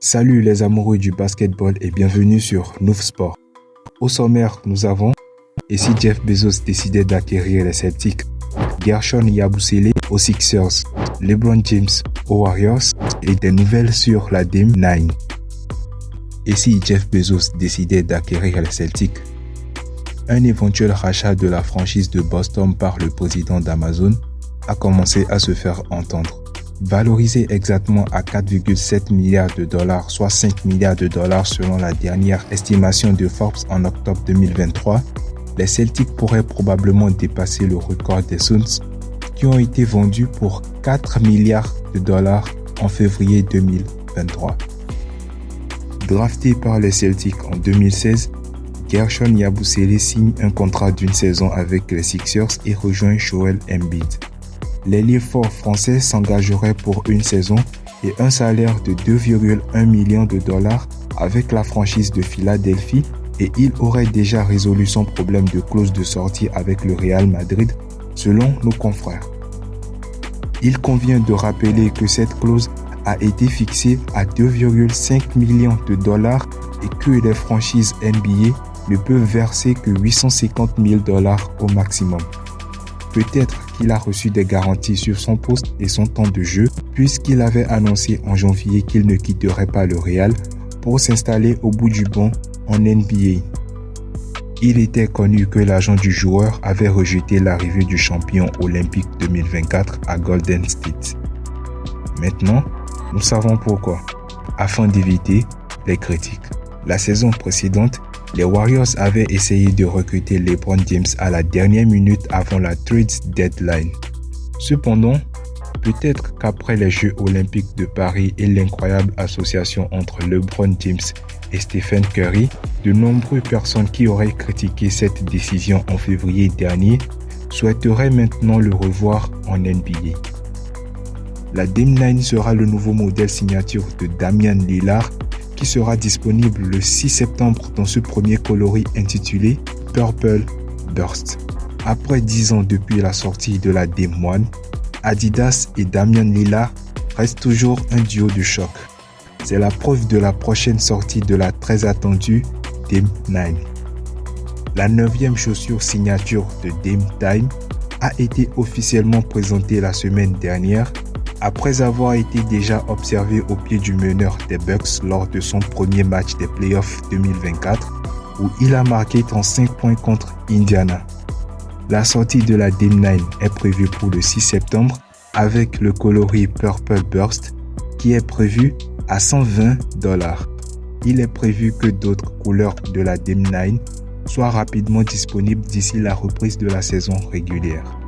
Salut les amoureux du basketball et bienvenue sur Nouf Sport. Au sommaire, nous avons et si Jeff Bezos décidait d'acquérir les Celtics, Guerschon Yabusele aux Sixers, LeBron James aux Warriors et des nouvelles sur la Dame 9. Et si Jeff Bezos décidait d'acquérir les Celtics, un éventuel rachat de la franchise de Boston par le président d'Amazon a commencé à se faire entendre. Valorisé exactement à 4,7 milliards de dollars, soit 5 milliards de dollars selon la dernière estimation de Forbes en octobre 2023, les Celtics pourraient probablement dépasser le record des Suns qui ont été vendus pour 4 milliards de dollars en février 2023. Drafté par les Celtics en 2016, Guerschon Yabusele signe un contrat d'une saison avec les Sixers et rejoint Joel Embiid. L'ailier fort français s'engagerait pour une saison et un salaire de 2,1 millions de dollars avec la franchise de Philadelphie et il aurait déjà résolu son problème de clause de sortie avec le Real Madrid, selon nos confrères. Il convient de rappeler que cette clause a été fixée à 2,5 millions de dollars et que les franchises NBA ne peuvent verser que 850 000 dollars au maximum. Peut-être qu'il a reçu des garanties sur son poste et son temps de jeu puisqu'il avait annoncé en janvier qu'il ne quitterait pas le Real pour s'installer au bout du banc en NBA. Il était connu que l'agent du joueur avait rejeté l'arrivée du champion olympique 2024 à Golden State. Maintenant, nous savons pourquoi, afin d'éviter les critiques. La saison précédente, les Warriors avaient essayé de recruter LeBron James à la dernière minute avant la trade deadline. Cependant, peut-être qu'après les Jeux olympiques de Paris et l'incroyable association entre LeBron James et Stephen Curry, de nombreuses personnes qui auraient critiqué cette décision en février dernier souhaiteraient maintenant le revoir en NBA. La Dame 9 sera le nouveau modèle signature de Damian Lillard qui sera disponible le 6 septembre dans ce premier coloris intitulé Purple Burst. Après 10 ans depuis la sortie de la Dame 1, Adidas et Damian Lillard restent toujours un duo de choc. C'est la preuve de la prochaine sortie de la très attendue Dame 9. La 9e chaussure signature de Dame Time a été officiellement présentée la semaine dernière après avoir été déjà observé au pied du meneur des Bucks lors de son premier match des playoffs 2024 où il a marqué 35 points contre Indiana. La sortie de la Dame 9 est prévue pour le 6 septembre avec le coloris Purple Burst qui est prévu à 120 $. Il est prévu que d'autres couleurs de la Dame 9 soient rapidement disponibles d'ici la reprise de la saison régulière.